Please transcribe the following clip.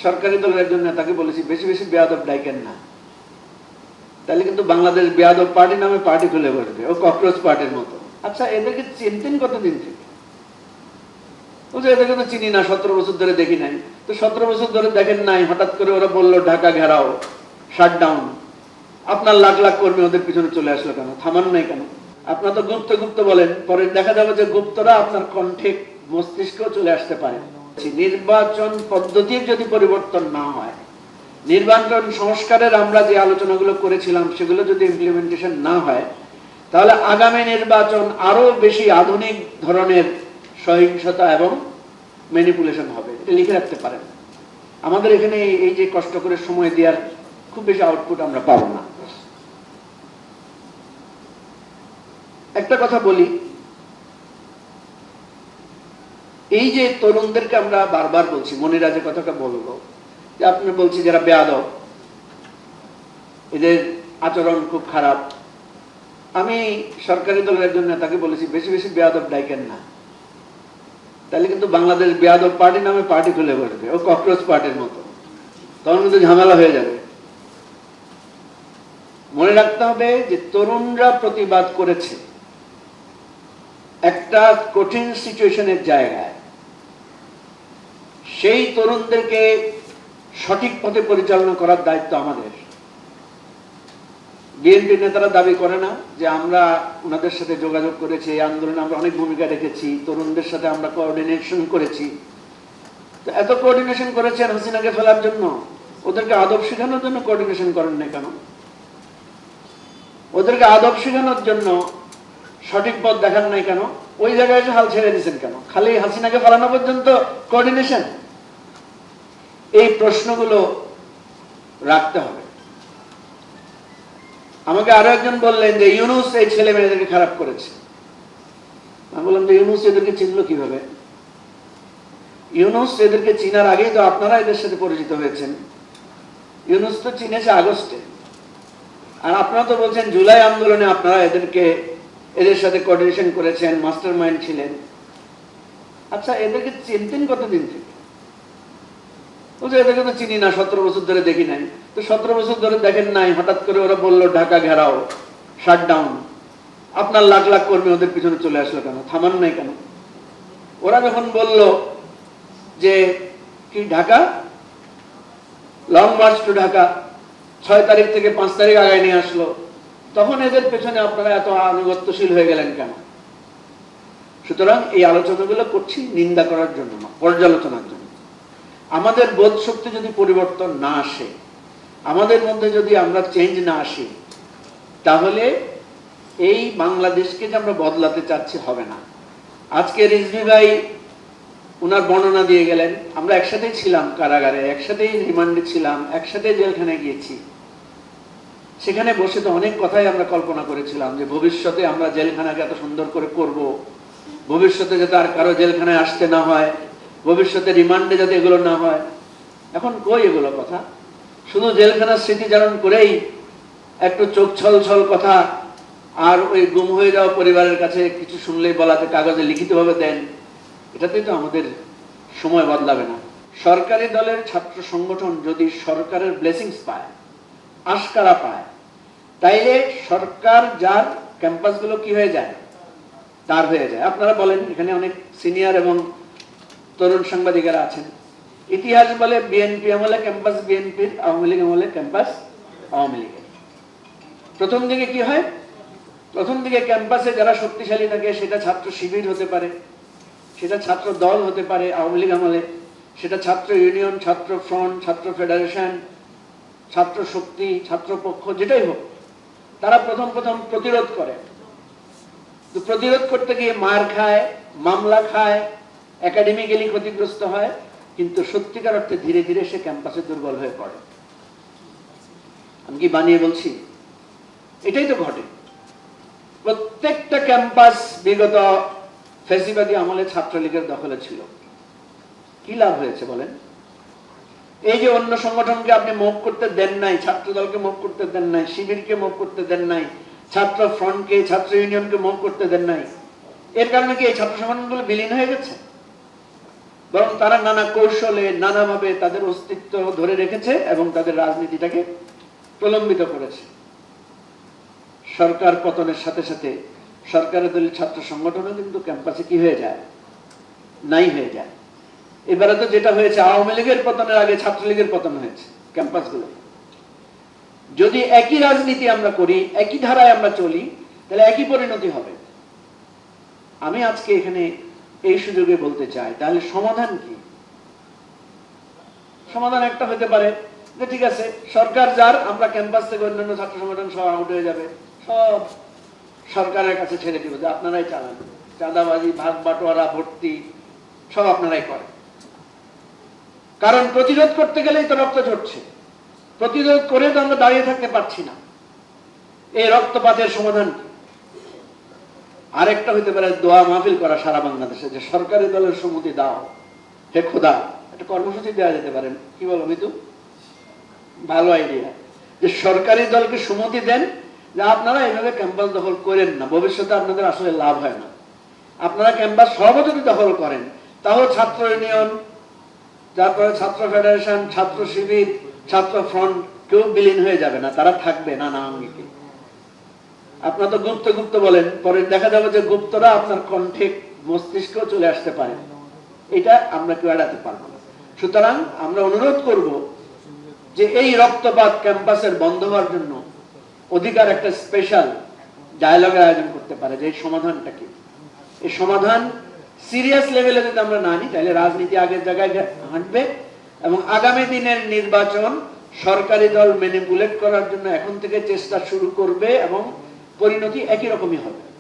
সরকারি দলের একজন নেতাকে বলেছি বেশি বেশি বেয়াদব ডাইকেন না, তাহলে কিন্তু বাংলাদেশ বেয়াদব পার্টি নামে পার্টি খুলে বসবে, ও ককরোচ পার্টির মতো। আচ্ছা, এদেরকে চিনতেন কতদিন থেকে? বলছে এদেরকে তো চিনি না, 17 বছর ধরে দেখি নাই। তো 17 বছর ধরে দেখেন নাই, হঠাৎ করে ওরা বললো ঢাকা ঘেরাও, শাটডাউন, আপনার লাখ লাখ কর্মী ওদের পিছনে চলে আসলো কেন? থামান নাই কেন? আপনার তো গুপ্ত গুপ্ত বলেন, পরে দেখা যাবে যে গুপ্তরা আপনার কণ্ঠে মস্তিষ্কেও চলে আসতে পারে। নির্বাচন পদ্ধতির যদি পরিবর্তন না হয়, নির্বাচন সংস্কারের আমরা যে আলোচনাগুলো করেছিলাম সেগুলো যদি ইমপ্লিমেন্টেশন না হয়, তাহলে আগামী নির্বাচন আরো বেশি আধুনিক ধরনের সহিংসতা এবং ম্যানিপুলেশন হবে। এটা লিখে রাখতে পারেন। আমাদের এখানে এই যে কষ্ট করে সময় দেওয়ার খুব বেশি আউটপুট আমরা পাবো না। একটা কথা বলি, এই যে তরুণদেরকে আমরা বারবার বলছি, মনিরা যে কথাটা বললো যে আপনি বলছি যারা বেয়াদব, এদের আচরণ খুব খারাপ। আমি সরকারি দলের একজন নেতাকে বলেছি বেশি বেশি বেয়াদব ডাইকেন না, তাহলে কিন্তু বাংলাদেশ বেয়াদব পার্টি নামে পার্টি খুলে বসবে, ও ককরোচ পার্টির মতো, তখন কিন্তু ঝামেলা হয়ে যাবে। মনে রাখতে হবে যে তরুণরা প্রতিবাদ করেছে একটা কঠিন সিচুয়েশনের জায়গায়, সেই তরুণদেরকে সঠিক পথে পরিচালনা করার দায়িত্ব আমাদের। বিএনপি নেতারা দাবি করে না যে আমরা ওনাদের সাথে যোগাযোগ করেছি, এই আন্দোলনে আমরা অনেক ভূমিকা রেখেছি, তরুণদের সাথে আমরা কোঅর্ডিনেশন করেছি। তো এত কোঅর্ডিনেশন করেছেন হাসিনাকে ফেলার জন্য, ওদেরকে আদব শেখানোর জন্য কোঅর্ডিনেশন করেন না কেন? ওদেরকে আদব শেখানোর জন্য সঠিক পথ দেখান নাই কেন? ওই জায়গায় এসে হাল ছেড়ে দিয়েছেন কেন? খালি হাসিনাকে ফেলানো পর্যন্ত কোঅর্ডিনেশন? এই প্রশ্নগুলো রাখতে হবে। আমাকে আরো একজন বললেন যে ইউনূস এই ছেলে মেয়েদেরকে খারাপ করেছে। আমি বললাম যে ইউনূস এদেরকে চিনলো কিভাবে? ইউনূস এদেরকে চিনার আগেই তো আপনারা এদের সাথে পরিচিত হয়েছেন। ইউনূস তো চিনেছে আগস্টে, আর আপনারা তো বলছেন জুলাই আন্দোলনে আপনারা এদের সাথে কোঅর্ডিনেশন করেছেন, মাস্টার মাইন্ড ছিলেন। আচ্ছা, এদেরকে চিনতেন কতদিন থেকে? বলছে এদেরকে তো চিনি না, 17 বছর ধরে দেখি নাই। তো 17 বছর ধরে দেখেন নাই, হঠাৎ করে ওরা বললো ঢাকা ঘেরাও, শাটডাউন, আপনার লাখ লাখ কর্মী ওদের পিছনে চলে আসলো কেন? থামান নাই কেন? ওরা যখন বলল যে কি Dhaka long march to Dhaka 6 তারিখ থেকে 5 তারিখ আগায় নিয়ে আসলো, তখন এদের পেছনে আপনারা এত আনুগত্যশীল হয়ে গেলেন কেন? সুতরাং এই আলোচনাগুলো করছি নিন্দা করার জন্য না, পর্যালোচনার জন্য। আমাদের বোধ শক্তি যদি পরিবর্তন না আসে, আমাদের মধ্যে যদি আমরা চেঞ্জ না আসি, তাহলে এই বাংলাদেশকে যে আমরা বদলাতে চাচ্ছি হবে না। আজকে রিজভী ভাই উনার বর্ণনা দিয়ে গেলেন, আমরা একসাথেই ছিলাম কারাগারে, একসাথেই রিমান্ডে ছিলাম, একসাথেই জেলখানায় গিয়েছি। সেখানে বসে তো অনেক কথাই আমরা কল্পনা করেছিলাম যে ভবিষ্যতে আমরা জেলখানাকে এত সুন্দর করে করব, ভবিষ্যতে যাতে আর কারো জেলখানায় আসতে না হয়, ভবিষ্যতে রিমান্ডে যাতে এগুলো না হয়। এখন কই এগুলো কথা? শুধু জেলখানার স্মৃতিচারণ করেই একটু চোখ ছল কথা, আর ওই গুম হয়ে যাওয়া পরিবারের কাছে কিছু শুনলেই বলাতে কাগজে লিখিতভাবে দেন, এটাতেই তো আমাদের সময় বদলাবে না। সরকারি দলের ছাত্র সংগঠন যদি সরকারের ব্লেসিংস পায়, আশকারা পায়, তাইলে সরকার যার ক্যাম্পাসগুলো কি হয়ে যায়, তার হয়ে যায়। আপনারা বলেন, এখানে অনেক সিনিয়র এবং তরুণ সাংবাদিকেরা আছেন, ইতিহাস বলে বিএনপি আমলে ক্যাম্পাস বিএনপির, আওয়ামী লীগ আমলে ক্যাম্পাস আওয়ামী লীগের। প্রথম দিকে কি হয়? প্রথম দিকে ক্যাম্পাসে যারা শক্তিশালী থাকে সেটা ছাত্র শিবির হতে পারে, সেটা ছাত্র দল হতে পারে আওয়ামী লীগ আমলে, সেটা ছাত্র ইউনিয়ন, ছাত্র ফ্রন্ট, ছাত্র ফেডারেশন, ছাত্র শক্তি, ছাত্র পক্ষ, যেটাই হোক, তারা প্রথম প্রতিরোধ করে। তো প্রতিরোধ করতে গিয়ে মার খায়, মামলা খায়, একাডেমিক্যালি ক্ষতিগ্রস্ত হয়, কিন্তু সত্যিকার অর্থে ধীরে ধীরে সে ক্যাম্পাসে দুর্বল হয়ে পড়ে। আমি কি বানিয়ে বলছি? এটাই তো ঘটে। প্রত্যেকটা ক্যাম্পাস বিগত ফ্যাসিবাদী আমলে ছাত্রলীগের দখলে ছিল। কি লাভ হয়েছে বলেন? এই যে অন্য সংগঠনকে আপনি মুভ করতে দেন নাই, ছাত্র দলকে মুভ করতে দেন নাই, শিবিরকে মুভ করতে দেন নাই, ছাত্র ফ্রন্টকে, ছাত্র ইউনিয়নকে মুভ করতে দেন নাই, এর কারণে কি এই ছাত্র সংগঠনগুলো বিলীন হয়ে গেছে? বরং তারা নানা কৌশলে নানাভাবে তাদের অস্তিত্ব ধরে রেখেছে এবং তাদের রাজনীতিটাকে প্রলম্বিত করেছে। সরকার পতনের সাথে সাথে সরকারের দলীয় ছাত্র সংগঠনও কিন্তু ক্যাম্পাসে কি হয়ে যায়, নাই হয়ে যায়। এবারে তো যেটা হয়েছে, আওয়ামী লীগের পতনের আগে ছাত্রলীগের পতন হয়েছে ক্যাম্পাসগুলো। যদি একই রাজনীতি আমরা করি, একই ধারায় আমরা চলি, তাহলে একই পরিণতি হবে। আমি আজকে এখানে এই সুযোগে বলতে চাই, তাহলে সমাধান কি? সমাধান একটা হতে পারে যে ঠিক আছে, সরকার যার, আমরা ক্যাম্পাস থেকে অন্যান্য ছাত্র সংগঠন সব আউট হয়ে যাবে, সব সরকারের কাছে ছেড়ে দিব, যে আপনারাই চালান, চাঁদাবাজি, ভাগ বাটোয়ারা, ভর্তি সব আপনারাই করেন। কারণ প্রতিরোধ করতে গেলেই তো রক্ত ঝরছে, প্রতিরোধ করে তো আমরা দাঁড়িয়ে থাকতে পারছি না। এই রক্তপাতের সমাধান কি? আরেকটা হইতে পারে দোয়া মাহফিল করা সারা বাংলাদেশে, যে সরকারি দলের সম্মতি দাও হে খোদা, একটা কর্মসূচি দেওয়া যেতে পারে। কি বলো মিতু? ভালো আইডিয়া, যে সরকারি দলকে সম্মতি দেন যে আপনারা এইভাবে ক্যাম্পাস দখল করেন না, ভবিষ্যতে আপনাদের আসলে লাভ হয় না। আপনারা ক্যাম্পাস সহজে দখল করেন, তাও ছাত্র ইউনিয়ন, তারপরে ছাত্র ফেডারেশন, ছাত্র শিবির, ছাত্র ফ্রন্ট কেউ বিলীন হয়ে যাবে না, তারা থাকবে নানা আঙ্গিকে। আপনারা তো গুপ্ত গুপ্ত বলেন, পরে দেখা যাবে যে গুপ্তরা আপনার কণ্ঠে মস্তিষ্কেও চলে আসতে পারে। এটা আমরা কেউ এড়াতে পারবো না। সুতরাং আমরা অনুরোধ করব যে এই রক্তপাত ক্যাম্পাসের বন্ধ হওয়ার জন্য অধিকার একটা স্পেশাল ডায়ালগের আয়োজন করতে পারে, যে এই সমাধানটা কি। এই সমাধান সিরিয়াস লেভেলে যদি আমরা না নিই, তাহলে রাজনীতি আগের জায়গায় হাঁটবে এবং আগামী দিনের নির্বাচন সরকারি দল ম্যানিপুলেট করার জন্য এখন থেকে চেষ্টা শুরু করবে এবং পরিণতি একই রকমই হবে।